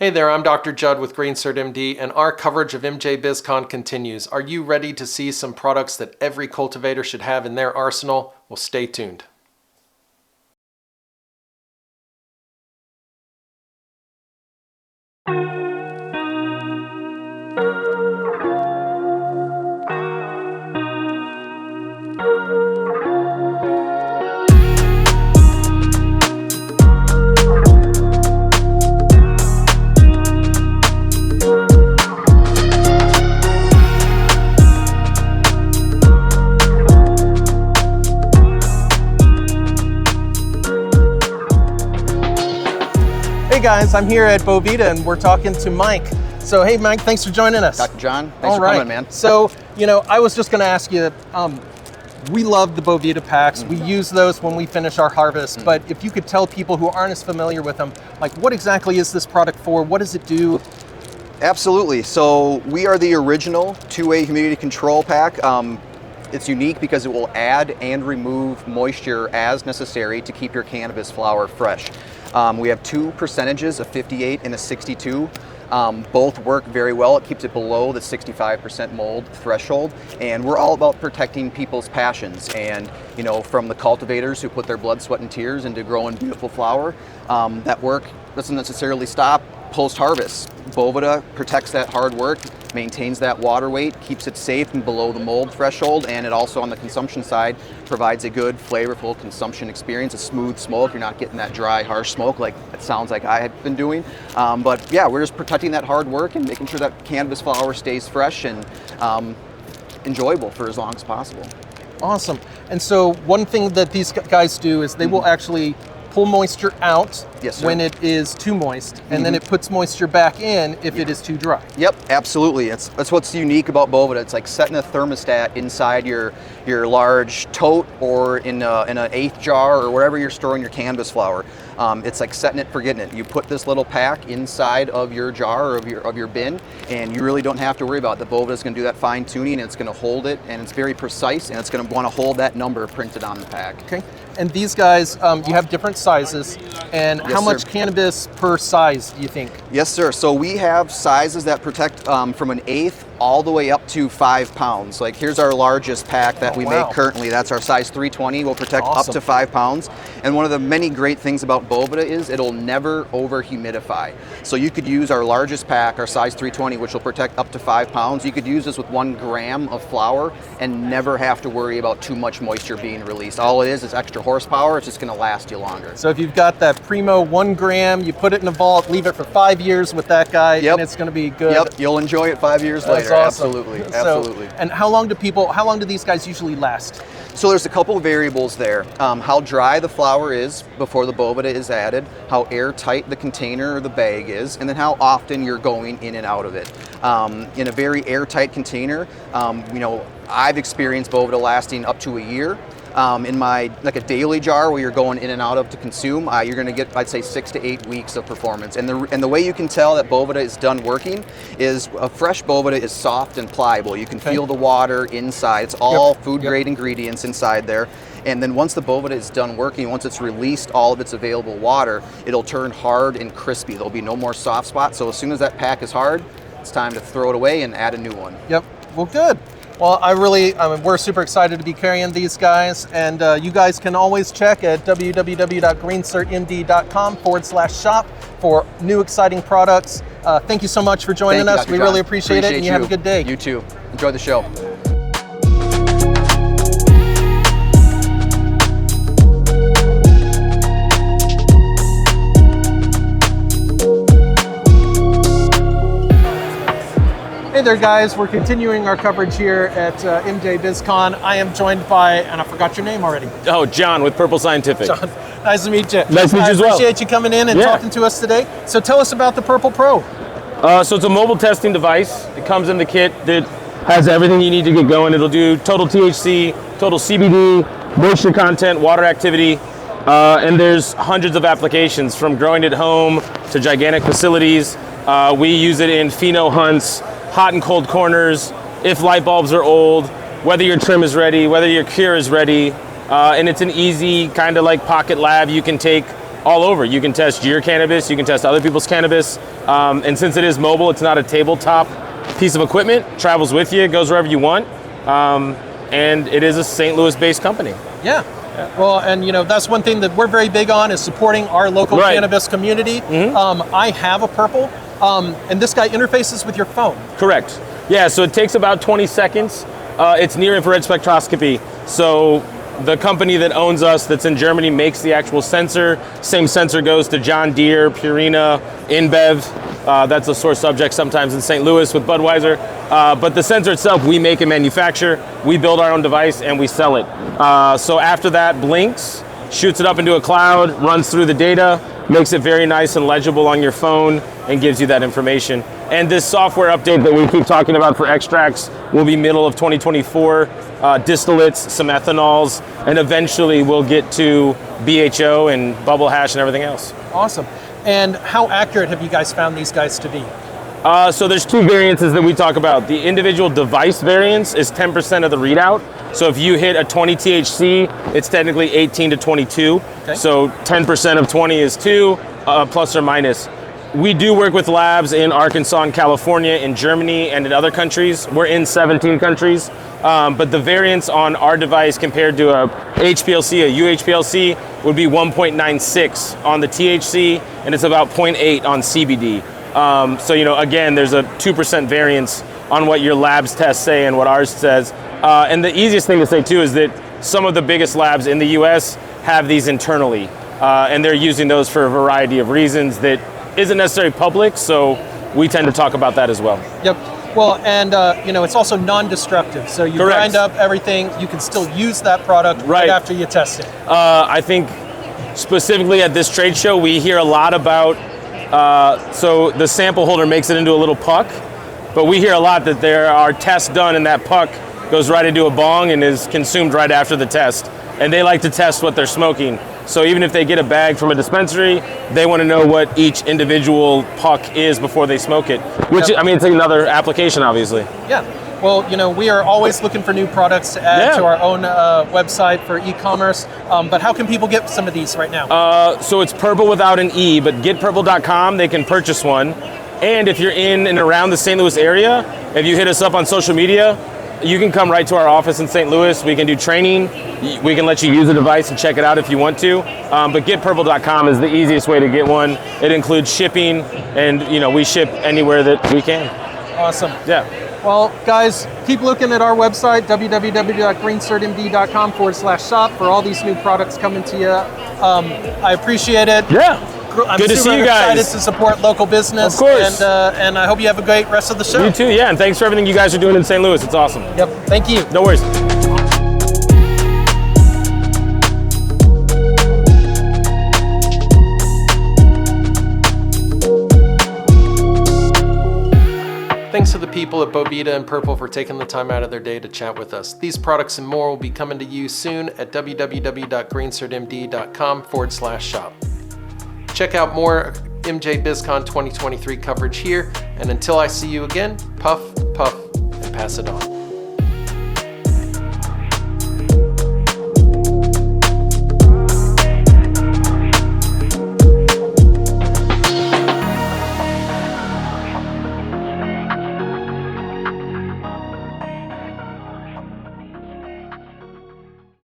Hey there, I'm Dr. Judd with GreenCert MD, and our coverage of MJBizCon continues. Are you ready to see some products that every cultivator should have in their arsenal? Well, stay tuned. Hey guys, I'm here at Boveda and we're talking to Mike. So hey Mike, thanks for joining us. Dr. John, thanks for coming, man. So, I was just gonna ask you, we love the Boveda packs. We use those when we finish our harvest, but if you could tell people who aren't as familiar with them, like what exactly is this product for? What does it do? Absolutely. So we are the original two-way humidity control pack. It's unique because it will add and remove moisture as necessary to keep your cannabis flower fresh. We have two percentages, a 58 and a 62. Both work very well. It keeps it below the 65% mold threshold. And we're all about protecting people's passions. And, from the cultivators who put their blood, sweat, and tears into growing beautiful flower, that work doesn't necessarily stop post-harvest. Boveda protects that hard work, maintains that water weight, keeps it safe and below the mold threshold, and it also on the consumption side provides a good flavorful consumption experience, a smooth smoke. You're not getting that dry, harsh smoke like it sounds like I had been doing. But yeah, we're just protecting that hard work and making sure that cannabis flower stays fresh and enjoyable for as long as possible. Awesome. And so one thing that these guys do is they will actually pull moisture out when it is too moist, and then it puts moisture back in if it is too dry. Yep, absolutely. That's what's unique about Boveda. It's like setting a thermostat inside your large tote or in an eighth jar or wherever you're storing your cannabis flower. It's like setting it, forgetting it. You put this little pack inside of your jar or of your bin, and you really don't have to worry about it. The Boveda is going to do that fine tuning, and it's going to hold it, and it's very precise, and it's going to want to hold that number printed on the pack. Okay. And these guys, you have different sizes, and how much cannabis per size do you think? Yes, sir. So we have sizes that protect from an eighth all the way up to 5 pounds. Like here's our largest pack that we make currently. That's our size 320. Will protect up to 5 pounds. And one of the many great things about Boveda is it'll never over humidify. So you could use our largest pack, our size 320, which will protect up to 5 pounds. You could use this with 1 gram of flower and never have to worry about too much moisture being released. All it is extra horsepower. It's just going to last you longer. So if you've got that Primo 1 gram, you put it in a vault, leave it for 5 years with that guy, and it's going to be good. Yep, you'll enjoy it 5 years later. Awesome. Absolutely, absolutely. So, and how long do these guys usually last? So there's a couple of variables there. How dry the flower is before the Boveda is added, how airtight the container or the bag is, and then how often you're going in and out of it. In a very airtight container, I've experienced Boveda lasting up to a year. In a daily jar where you're going in and out of to consume, you're going to get, I'd say, 6 to 8 weeks of performance. And the way you can tell that Boveda is done working is a fresh Boveda is soft and pliable. You can feel the water inside. It's all food grade ingredients inside there. And then once the Boveda is done working, once it's released all of its available water, it'll turn hard and crispy. There'll be no more soft spots. So as soon as that pack is hard, it's time to throw it away and add a new one. Yep. Well, good. Well, we're super excited to be carrying these guys, and you guys can always check at www.greencertmd.com/shop for new exciting products. Thank you so much for joining us. We really appreciate it, and you have a good day. You too. Enjoy the show. Hey there guys, we're continuing our coverage here at MJBizCon. I am joined by, and I forgot your name already. Oh, John with Purple Scientific. John, nice to meet you. Nice to meet you as well. I appreciate you coming in and talking to us today. So tell us about the Purple Pro. So it's a mobile testing device. It comes in the kit that has everything you need to get going. It'll do total THC, total CBD, moisture content, water activity, and there's hundreds of applications from growing at home to gigantic facilities. We use it in pheno hunts, hot and cold corners, if light bulbs are old, whether your trim is ready, whether your cure is ready, and it's an easy kind of like pocket lab you can take all over. You can test your cannabis, you can test other people's cannabis. And since it is mobile, it's not a tabletop piece of equipment, travels with you, goes wherever you want. And it is a St. Louis-based company. Yeah. Well, and that's one thing that we're very big on is supporting our local cannabis community. I have a Purple, and this guy interfaces with your phone. Correct. Yeah, so it takes about 20 seconds. It's near infrared spectroscopy. So the company that owns us that's in Germany makes the actual sensor. Same sensor goes to John Deere, Purina, InBev. That's a sore subject sometimes in St. Louis with Budweiser. But the sensor itself, we make and manufacture. We build our own device and we sell it. So after that, blinks, shoots it up into a cloud, runs through the data, makes it very nice and legible on your phone, and gives you that information. And this software update that we keep talking about for extracts will be middle of 2024. Distillates, some ethanols, and eventually we'll get to BHO and bubble hash and everything else. Awesome. And how accurate have you guys found these guys to be? So there's two variances that we talk about. The individual device variance is 10% of the readout. So if you hit a 20 THC, it's technically 18 to 22. Okay. So 10% of 20 is 2, plus or minus. We do work with labs in Arkansas and California, in Germany, and in other countries. We're in 17 countries. But the variance on our device compared to a HPLC, a UHPLC, would be 1.96 on the THC, and it's about 0.8 on CBD. So, again, there's a 2% variance on what your lab's tests say and what ours says. And the easiest thing to say, too, is that some of the biggest labs in the US have these internally, and they're using those for a variety of reasons that isn't necessarily public, so we tend to talk about that as well. Yep. Well, and it's also non-destructive. So you grind up everything, you can still use that product right after you test it. I think specifically at this trade show, we hear a lot about, so the sample holder makes it into a little puck, but we hear a lot that there are tests done and that puck goes right into a bong and is consumed right after the test. And they like to test what they're smoking. So even if they get a bag from a dispensary, they want to know what each individual puck is before they smoke it. Which, it's another application, obviously. Yeah. Well, we are always looking for new products to add to our own website for e-commerce. But how can people get some of these right now? So it's Purple without an E, but getpurple.com, they can purchase one. And if you're in and around the St. Louis area, if you hit us up on social media, you can come right to our office in St. Louis. We can do training. We can let you use the device and check it out if you want to. But getpurple.com is the easiest way to get one. It includes shipping, and we ship anywhere that we can. Awesome. Yeah. Well, guys, keep looking at our website, www.greencertmd.com/shop, for all these new products coming to you. I appreciate it. Yeah. I'm good to see you guys. Excited to support local business. Of course. And I hope you have a great rest of the show. You too, yeah. And thanks for everything you guys are doing in St. Louis. It's awesome. Yep. Thank you. No worries. Thanks to the people at Boveda and Purple for taking the time out of their day to chat with us. These products and more will be coming to you soon at www.greencertmd.com/shop. Check out more MJBizCon 2023 coverage here, and until I see you again, puff, puff, and pass it on.